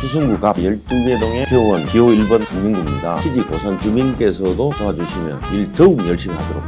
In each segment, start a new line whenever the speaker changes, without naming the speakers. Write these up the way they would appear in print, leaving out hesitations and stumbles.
수성구 갑 12개 동의 기호원 기호 1번 강민구입니다. 시지 고산 주민께서도 도와주시면 일 더욱 열심히 하도록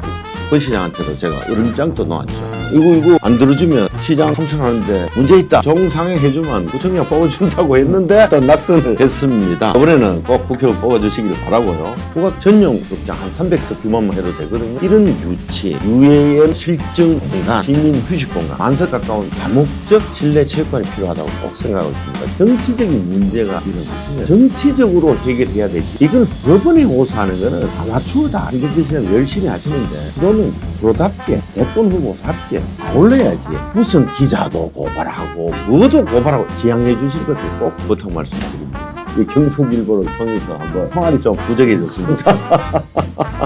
그 시장한테도 제가 으름장도 놓았죠. 이거 안 들어주면 시장 참선하는데 문제 있다. 정상에 해주면 구청장 뽑아준다고 했는데 또 낙선을 했습니다. 이번에는 꼭 국회의원 뽑아주시길 바라고요. 국악 전용 극장 한 300석 규모만 해도 되거든요. 이런 유치, 유해의 실증 공간, 시민 휴식 공간, 만석 가까운 다목적 실내 체육관이 필요하다고 꼭 생각하고 있습니다. 정치적인 문제가 일어났으면 정치적으로 해결해야 되지. 이걸 법원에 호소하는 거는 아마추어다. 이것이 열심히 하시는데 그거는 프로답게 대권 후보답게 올려야지. 무슨 기자도 고발하고 뭐도 고발하고 지양해 주실 것을 꼭 부탁 말씀드립니다. 이 경북일보를 통해서 한번 통합이 좀 부족해졌습니다.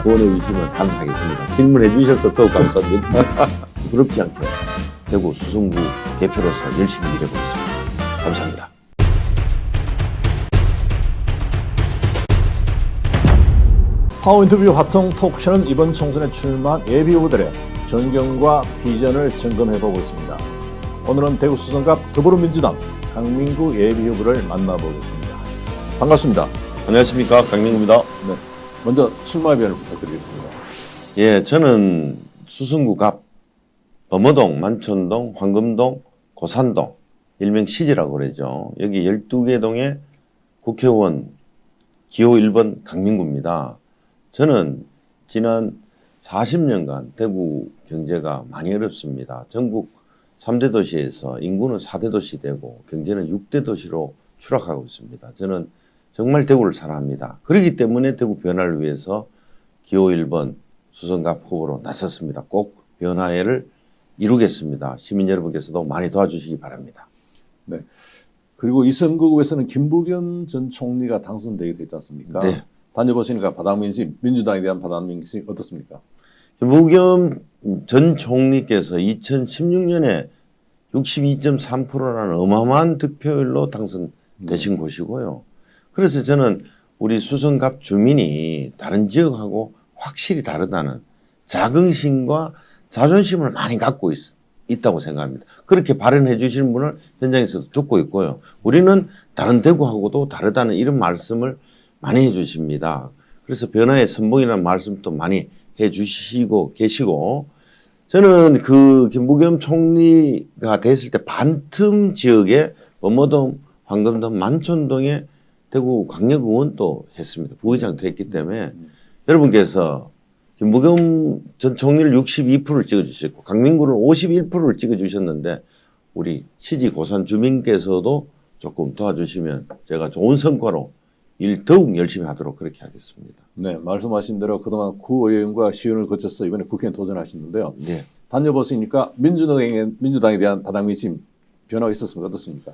후원해 주시면 감사하겠습니다. 질문해 주셔서 더욱 감사합니다. 부럽지 않게 대구 수성구 대표로서 열심히 일해보겠습니다. 감사합니다.
파워 인터뷰 화통 토크쇼는 이번 총선에 출마한 예비후보들의 전경과 비전을 점검해보고 있습니다. 오늘은 대구 수성갑 더불어민주당 강민구 예비후보를 만나보겠습니다. 반갑습니다.
안녕하십니까, 강민구입니다.
네, 먼저 출마 의견을 부탁드리겠습니다.
예, 저는 수성구 갑 범어동, 만촌동, 황금동, 고산동, 일명 시지라고 그러죠. 여기 12개 동의 국회의원 기호 1번 강민구입니다. 저는 지난 40년간 대구 경제가 많이 어렵습니다. 전국 3대 도시에서 인구는 4대 도시 되고 경제는 6대 도시로 추락하고 있습니다. 저는 정말 대구를 사랑합니다. 그렇기 때문에 대구 변화를 위해서 기호 1번 수성갑 후보로 나섰습니다. 꼭 변화를 이루겠습니다. 시민 여러분께서도 많이 도와주시기 바랍니다.
네. 그리고 이 선거구에서는 김부겸 전 총리가 당선되게 됐지 않습니까?
네.
다녀보시니까 바닥민심, 민주당에 대한 바닥민심 어떻습니까?
김부겸 전 총리께서 2016년에 62.3%라는 어마어마한 득표율로 당선되신 곳이고요. 그래서 저는 우리 수성갑 주민이 다른 지역하고 확실히 다르다는 자긍심과 자존심을 많이 갖고 있다고 생각합니다. 그렇게 발언해 주시는 분을 현장에서도 듣고 있고요. 우리는 다른 대구하고도 다르다는 이런 말씀을 많이 해 주십니다. 그래서 변화의 선봉이라는 말씀도 많이 해 주시고 계시고, 저는 그 김부겸 총리가 됐을 때 반틈 지역에 범어동, 황금동, 만촌동에 대구 광역의원도 했습니다. 부의장도 했기 때문에 여러분께서 김부겸 전 총리를 62%를 찍어주셨고 강민구를 51%를 찍어주셨는데 우리 시지 고산 주민께서도 조금 도와주시면 제가 좋은 성과로 일 더욱 열심히 하도록 그렇게 하겠습니다.
네, 말씀하신 대로 그동안 구의원과 시의원을 거쳐서 이번에 국회에 도전하셨는데요.
네.
다녀보시니까 민주당에 대한 바닥민심 변화가 있었습니까? 어떻습니까?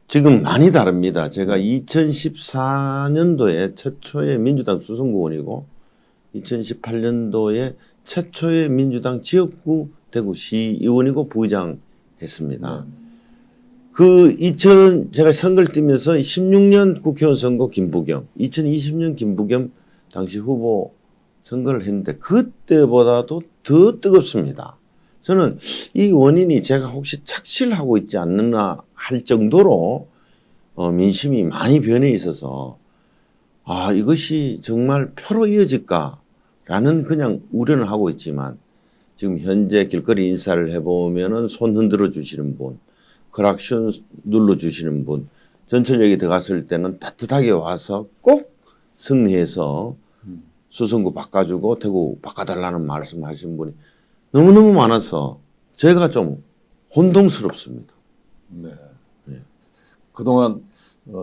지금 많이 다릅니다. 제가 2014년도에 최초의 민주당 수성구원이고 2018년도에 최초의 민주당 지역구 대구시 의원이고 부의장 했습니다. 제가 선거를 뛰면서 16년 국회의원 선거 김부겸, 2020년 김부겸 당시 후보 선거를 했는데 그때보다도 더 뜨겁습니다. 저는 이 원인이 제가 혹시 착실하고 있지 않나 할 정도로 민심이 많이 변해 있어서 이것이 정말 표로 이어질까라는 그냥 우려는 하고 있지만 지금 현재 길거리 인사를 해보면은 손 흔들어 주시는 분, 크락션 눌러주시는 분, 전철역에 들어갔을 때는 따뜻하게 와서 꼭 승리해서 수성구 바꿔주고 대구 바꿔달라는 말씀하신 분이 너무너무 많아서 제가 좀 혼동스럽습니다.
네. 그동안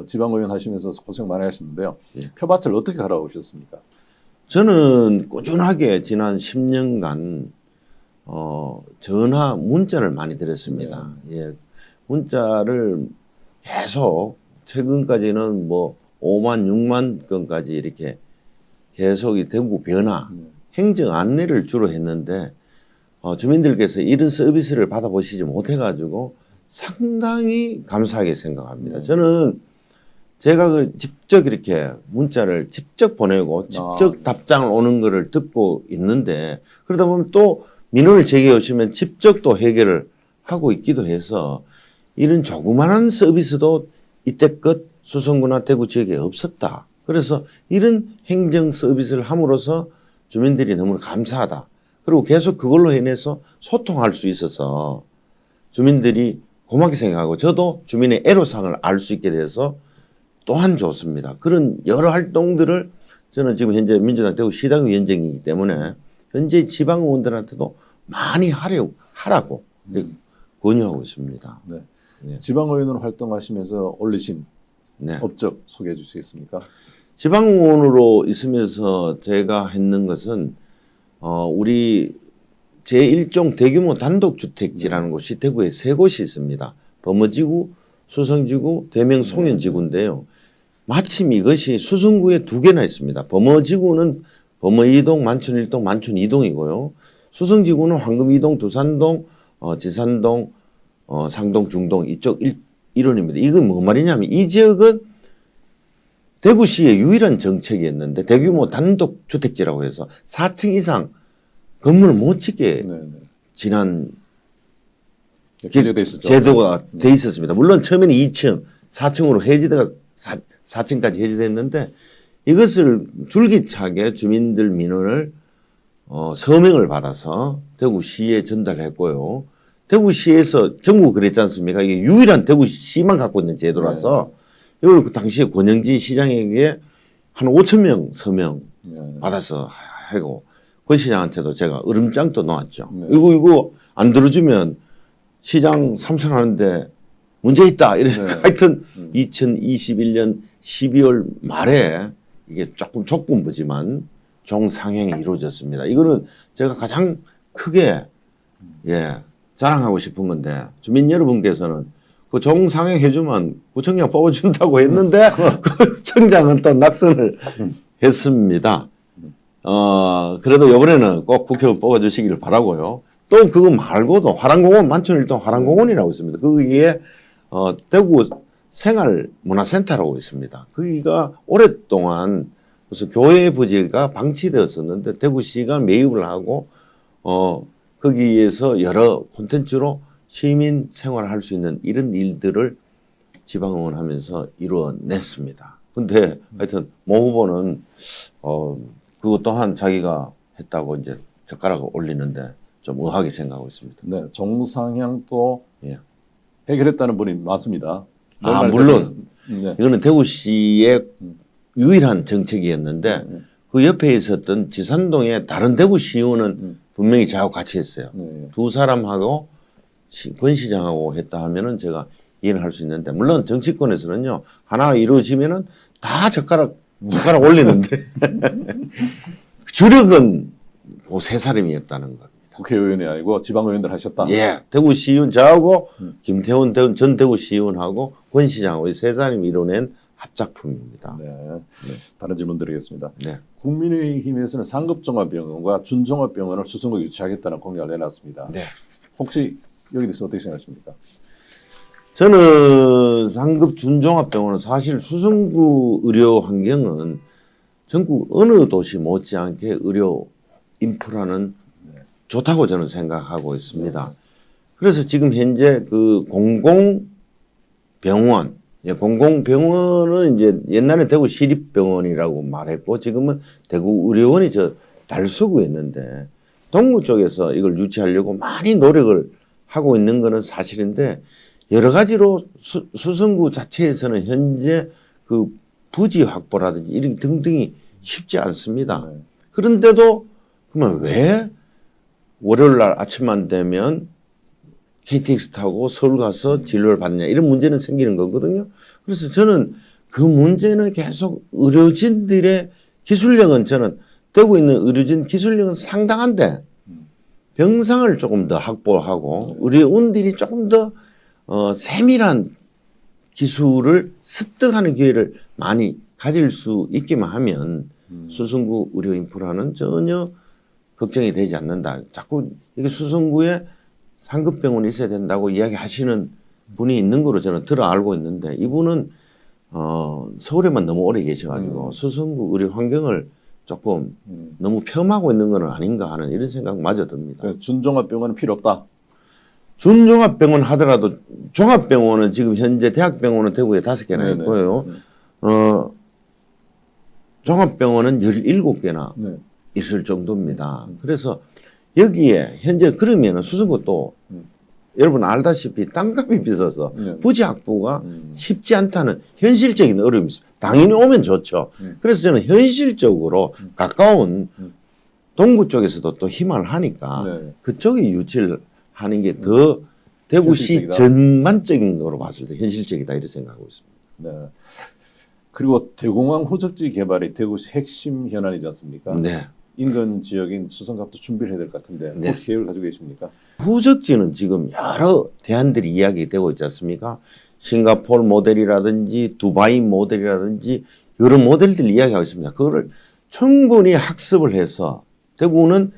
지방의원 하시면서 고생 많이 하셨는데요.
예.
표밭을 어떻게 갈아오셨습니까?
저는 꾸준하게 지난 10년간 전화 문자를 많이 드렸습니다. 예. 문자를 계속 최근까지는 뭐 5만 6만 건까지 이렇게 계속 이 대구 변화 행정 안내를 주로 했는데 주민들께서 이런 서비스를 받아보시지 못해가지고 상당히 감사하게 생각합니다. 저는 제가 직접 이렇게 문자를 직접 보내고 직접 답장을 오는 거를 듣고 있는데 그러다 보면 또 민원을 제기해 오시면 직접 또 해결을 하고 있기도 해서 이런 조그마한 서비스도 이때껏 수성구나 대구 지역에 없었다. 그래서 이런 행정 서비스를 함으로써 주민들이 너무 감사하다. 그리고 계속 그걸로 인해서 소통할 수 있어서 주민들이 고맙게 생각하고 저도 주민의 애로사항을 알 수 있게 돼서 또한 좋습니다. 그런 여러 활동들을 저는 지금 현재 민주당 대구 시당위원장이기 때문에 현재 지방의원들한테도 많이 하라고 권유하고 있습니다.
네.
네.
지방의원으로 활동하시면서 올리신
네.
업적 소개해 주시겠습니까?
지방의원으로 있으면서 제가 했는 것은 우리 제1종 대규모 단독주택지라는 곳이 대구에 3곳이 있습니다. 범어지구, 수성지구, 대명 송현지구인데요. 마침 이것이 수성구에 2개나 있습니다. 범어지구는 범어 2동, 만촌 1동, 만촌 2동이고요. 수성지구는 황금 2동, 두산동, 지산동, 상동, 중동 이쪽 일원입니다. 이건 뭐 말이냐면 이 지역은 대구시의 유일한 정책이었는데 대규모 단독주택지라고 해서 4층 이상 건물을 못 짓게 지난
제도가 있었죠.
제도가 돼 있었습니다. 물론 처음에는 2층, 4층으로 해지다가 4층까지 해지됐는데 이것을 줄기차게 주민들 민원을 서명을 받아서 대구시에 전달했고요. 대구시에서 전국 그랬지 않습니까? 이게 유일한 대구시만 갖고 있는 제도라서 이걸 그 당시에 권영진 시장에게 한 5천 명 서명 받아서 하고 권 시장한테도 제가 으름장도 놓았죠. 이거 안 들어주면 시장 삼선하는데 문제 있다. 이러니까 하여튼 2021년 12월 말에 이게 조금 조건부지만 종상향이 이루어졌습니다. 이거는 제가 가장 크게 자랑하고 싶은 건데 주민 여러분께서는 그 종상향 해주면 구청장 뽑아준다고 했는데 그 청장은 또 낙선을 했습니다. 그래도 이번에는 꼭 국회의원 뽑아주시기를 바라고요. 또 그거 말고도 화랑공원 만촌일동 화랑공원이라고 있습니다. 거기에 대구 생활문화센터라고 있습니다. 거기가 오랫동안 무슨 교회 부지가 방치되었었는데 대구시가 매입을 하고 거기에서 여러 콘텐츠로 시민 생활을 할 수 있는 이런 일들을 지방의원 하면서 이루어냈습니다. 근데 하여튼 모 후보는 그것 또한 자기가 했다고 이제 젓가락을 올리는데 좀 의아하게 생각하고 있습니다.
네, 종상향도 해결했다는 분이 많습니다.
물론 이거는 대구시의 유일한 정책이었는데 그 옆에 있었던 지산동의 다른 대구시의원은 분명히 저하고 같이 했어요. 두 사람하고 권 시장하고 했다 하면은 제가 이해를 할 수 있는데 물론 정치권에서는요 하나 이루어지면은 다 젓가락 올리는데 주력은 그 세 사람이었다는 겁니다.
국회의원이 아니고 지방의원들 하셨다.
예, 대구시의원 저하고 김태훈 전 대구시의원하고 권 시장하고 이 세 사람이 이뤄낸 합작품입니다.
다른 질문 드리겠습니다.
네.
국민의힘에서는 상급종합병원과 준종합병원을 수성구에 유치하겠다는 공약을 내놨습니다.
네.
혹시 여기 대해서 어떻게 생각하십니까?
저는 상급 준종합병원은 사실 수성구 의료 환경은 전국 어느 도시 못지않게 의료 인프라는 좋다고 저는 생각하고 있습니다. 그래서 지금 현재 그 공공병원은 이제 옛날에 대구 시립병원이라고 말했고 지금은 대구 의료원이 저 달서구에 있는데 동구 쪽에서 이걸 유치하려고 많이 노력을 하고 있는 거는 사실인데 여러 가지로 수성구 자체에서는 현재 그 부지 확보라든지 이런 등등이 쉽지 않습니다. 그런데도 그러면 왜 월요일 날 아침만 되면 KTX 타고 서울 가서 진료를 받느냐 이런 문제는 생기는 거거든요. 그래서 저는 그 문제는 계속 의료진들의 기술력은 저는 대구에 있는 의료진 기술력은 상당한데 병상을 조금 더 확보하고 의료원들이 조금 더 세밀한 기술을 습득하는 기회를 많이 가질 수 있기만 하면 수성구 의료 인프라는 전혀 걱정이 되지 않는다. 자꾸 이게 수성구에 상급병원이 있어야 된다고 이야기하시는 분이 있는 거로 저는 들어 알고 있는데 이분은 서울에만 너무 오래 계셔가지고 수성구 의료 환경을 조금 너무 폄하고 있는 건 아닌가 하는 이런 생각마저 듭니다.
준종합병원은 필요 없다.
준종합병원 하더라도 종합병원은 지금 현재 대학병원은 대구에 5개나
네네.
있고요. 종합병원은 17개나
네.
있을 정도입니다. 그래서 여기에 현재 그러면은 수성구도 여러분 알다시피 땅값이 비싸서
네.
부지 확보가 쉽지 않다는 현실적인 어려움이 있습니다. 당연히 오면 좋죠. 그래서 저는 현실적으로 가까운 동구 쪽에서도 또 희망을 하니까
네.
그쪽에 유치를 하는 게 더 대구시
현실적이다.
전반적인 거로 봤을 때 현실적이다 이렇게 생각하고 있습니다.
네. 그리고 대공항 후적지 개발이 대구시 핵심 현안이지 않습니까?
네.
인근 지역인 수성갑도 준비를 해야 될 것 같은데
네.
혹시 계획을 가지고 계십니까?
후적지는 지금 여러 대안들이 이야기되고 있지 않습니까? 싱가포르 모델이라든지 두바이 모델이라든지 여러 모델들 이야기하고 있습니다. 그거를 충분히 학습을 해서 대구는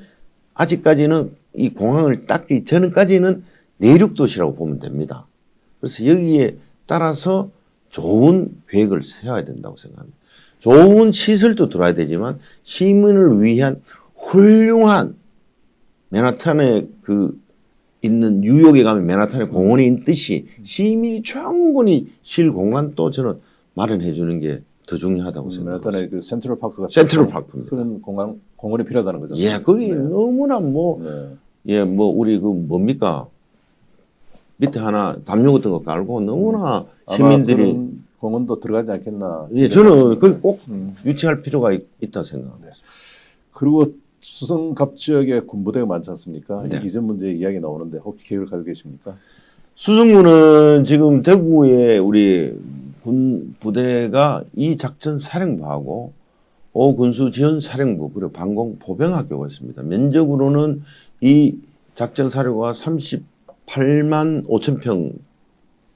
아직까지는 이 공항을 닦기 전까지는 내륙 도시라고 보면 됩니다. 그래서 여기에 따라서 좋은 계획을 세워야 된다고 생각합니다. 좋은 시설도 들어야 되지만 시민을 위한 훌륭한 맨하탄에 그 있는 뉴욕에 가면 맨하탄에 공원이 있듯이 시민이 충분히 쉴 공간도 저는 마련해 주는 게 더 중요하다고 생각합니다.
맨하탄의 그 센트럴 파크가
센트럴 파크입니다.
그런 공원이 필요하다는 거죠.
예, 거기
네.
너무나 뭐,
네.
예, 뭐, 우리 그 뭡니까? 밑에 하나 담요 같은 거 깔고 너무나 시민들이.
아마 그런 공원도 들어가지 않겠나.
예, 저는 거기 꼭
음.
유치할 필요가 있다 생각합니다.
그리고 수성갑 지역에 군부대가 많지 않습니까?
네.
이전 문제 이야기 나오는데 혹시 계획을 가지고 계십니까?
수성구는 지금 대구에 우리 군 부대가 이 작전 사령부하고 군수 지원 사령부 그리고 방공 보병학교가 있습니다. 면적으로는 이 작전 사령부가 38만 5천 평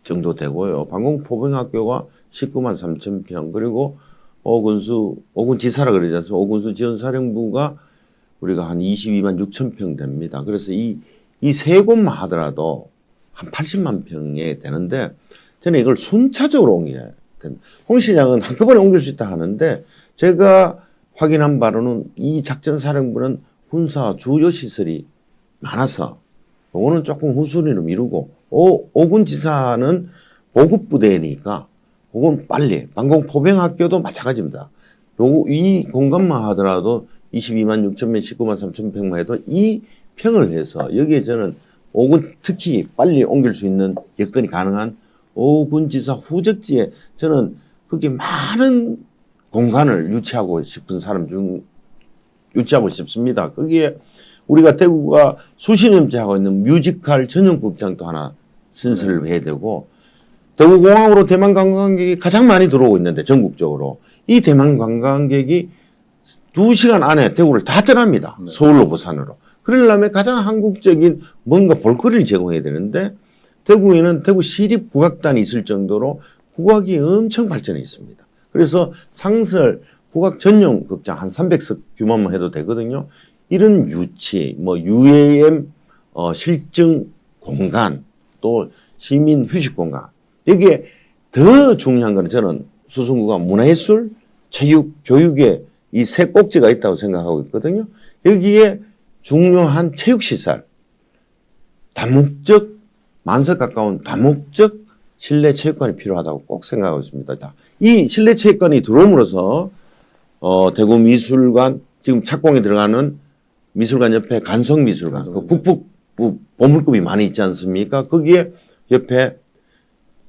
정도 되고요. 방공 보병학교가 19만 3천 평 그리고 오군 지사라 그러지 않습니까? 오군수 지원 사령부가 우리가 한 22만 6천 평 됩니다. 그래서 이 세 곳만 하더라도 한 80만 평에 되는데 저는 이걸 순차적으로 옮겨야 된다. 홍 시장은 한꺼번에 옮길 수 있다 하는데 제가 확인한 바로는 이 작전사령부는 군사 주요 시설이 많아서 요거는 조금 후순위로 미루고 오군 지사는 보급 부대니까 그건 빨리 방공포병학교도 마찬가지입니다. 이 공간만 하더라도 22만 6천 명, 19만 3천 평만 해도 이 평을 해서 여기에 저는 오군 특히 빨리 옮길 수 있는 여건이 가능한 오군지사 후적지에 저는 그게 많은 공간을 유치하고 싶은 사람 중 유치하고 싶습니다. 거기에 우리가 대구가 수십 년째 하고 있는 뮤지컬 전용 극장도 하나 신설을 해야 되고 대구공항으로 대만 관광객이 가장 많이 들어오고 있는데 전국적으로 이 대만 관광객이 2시간 안에 대구를 다 떠납니다.
네.
서울로 부산으로. 그러려면 가장 한국적인 뭔가 볼거리를 제공해야 되는데 대구에는 대구 시립국악단이 있을 정도로 국악이 엄청 발전해 있습니다. 그래서 상설 국악 전용 극장 한 300석 규모만 해도 되거든요. 이런 유치, 뭐 UAM 실증 공간 또 시민 휴식 공간 여기에 더 중요한 거는 저는 수성구가 문화예술, 체육, 교육에 이 세 꼭지가 있다고 생각하고 있거든요. 여기에 중요한 체육시설, 다목적, 만석 가까운 다목적 실내 체육관이 필요하다고 꼭 생각하고 있습니다. 자, 이 실내 체육관이 들어옴으로써 대구 미술관 지금 착공에 들어가는 미술관 옆에 간성미술관, 그 국북부 보물급이 많이 있지 않습니까? 거기에 옆에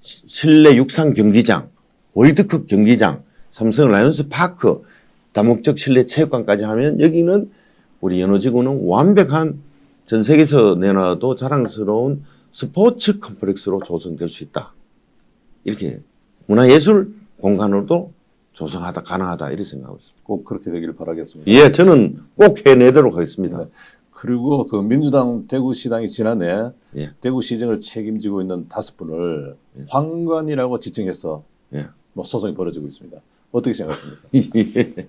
실내 육상 경기장, 월드컵 경기장, 삼성 라이온스 파크, 다목적 실내 체육관까지 하면 여기는 우리 연호지구는 완벽한 전 세계에서 내놔도 자랑스러운 스포츠 컴플렉스로 조성될 수 있다. 이렇게 문화예술 공간으로도 조성하다 가능하다 이렇게 생각하고 있습니다.
꼭 그렇게 되기를 바라겠습니다.
예, 저는 꼭 해내도록 하겠습니다.
네. 그리고 그 민주당 대구시당이 지난해
예.
대구시정을 책임지고 있는 5분을 황관이라고 지칭해서
예.
뭐 소송이 벌어지고 있습니다. 어떻게 생각하십니까?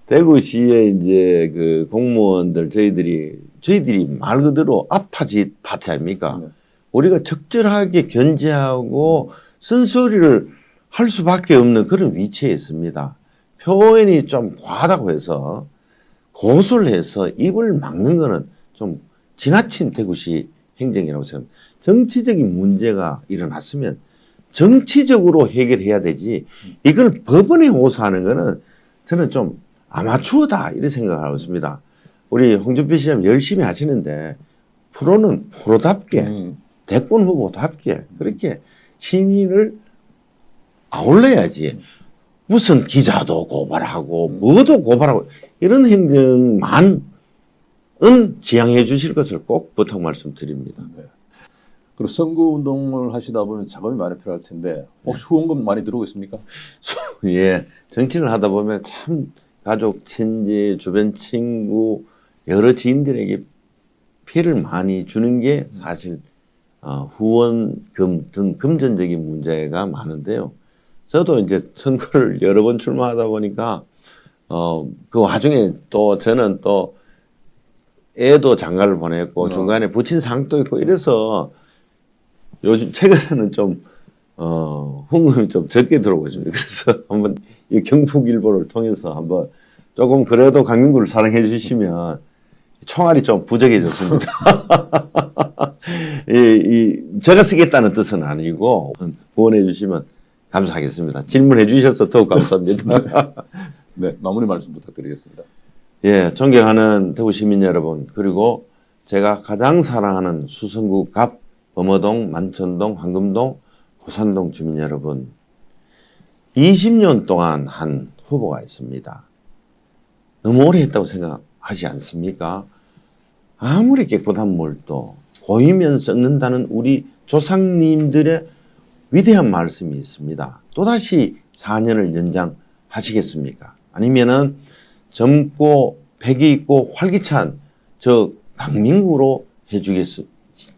대구시에 이제 그 공무원들 저희들이 말 그대로 아파지 파티 아닙니까?
네.
우리가 적절하게 견제하고 쓴소리를 할 수밖에 없는 그런 위치에 있습니다. 표현이 좀 과하다고 해서 고소를 해서 입을 막는 거는 좀 지나친 대구시 행정이라고 생각합니다. 정치적인 문제가 일어났으면 정치적으로 해결해야 되지 이걸 법원에 호소하는 거는 저는 좀 아마추어다 이런 생각을 하고 있습니다. 우리 홍준표 시장 열심히 하시는데 프로는 프로답게 대권 후보답게 그렇게 시민을 아울러야지 무슨 기자도 고발하고 뭐도 고발하고 이런 행정만은 지양해 주실 것을 꼭 부탁 말씀드립니다.
네. 그리고 선거운동을 하시다 보면 자금이 많이 필요할 텐데 혹시 후원금 많이 들어오고 있습니까?
예, 정치를 하다 보면 참 가족, 친지, 주변 친구 여러 지인들에게 피해를 많이 주는 게 사실 후원금 등 금전적인 문제가 많은데요. 저도 이제 선거를 여러 번 출마하다 보니까 그 와중에 또 저는 또 애도 장가를 보냈고 중간에 부친 상도 있고 이래서 요즘 최근에는 좀 후원금이 좀 적게 들어오고 있습니다. 그래서 한번 이 경북일보를 통해서 한번 조금 그래도 강민구를 사랑해 주시면 총알이 좀 부족해졌습니다. 제가 쓰겠다는 뜻은 아니고 후원해 주시면 감사하겠습니다. 질문해 주셔서 더욱 감사합니다.
네, 마무리 말씀 부탁드리겠습니다.
예, 존경하는 대구 시민 여러분, 그리고 제가 가장 사랑하는 수성구 갑, 범어동, 만천동, 황금동, 고산동 주민 여러분, 20년 동안 한 후보가 있습니다. 너무 오래 했다고 생각하지 않습니까? 아무리 깨끗한 물도 고이면 썩는다는 우리 조상님들의 위대한 말씀이 있습니다. 또다시 4년을 연장하시겠습니까? 아니면은 젊고 패기 있고 활기찬 저 강민구로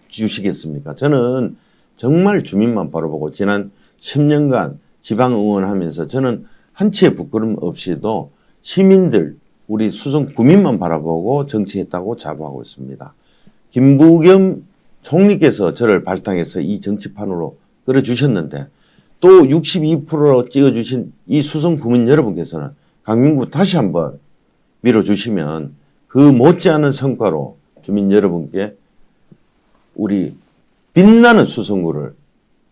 주시겠습니까? 저는 정말 주민만 바라보고 지난 10년간 지방의원하면서 저는 한 채의 부끄럼 없이도 시민들 우리 수성 구민만 바라보고 정치했다고 자부하고 있습니다. 김부겸 총리께서 저를 발당해서 이 정치판으로 끌어주셨는데 또 62%로 찍어주신 이 수성 구민 여러분께서는 강민구 다시 한번 밀어주시면 그 못지않은 성과로 주민 여러분께 우리 빛나는 수성구를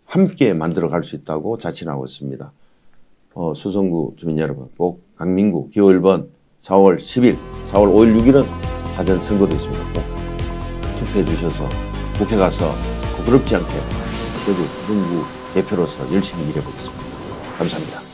함께 만들어 갈 수 있다고 자신하고 있습니다. 수성구 주민 여러분 꼭 강민구 기호 1번 4월 10일, 4월 5일, 6일은 사전 선거도 있습니다. 꼭 투표해 주셔서 국회 가서 부끄럽지 않게 저도 수성구 대표로서 열심히 일해보겠습니다. 감사합니다.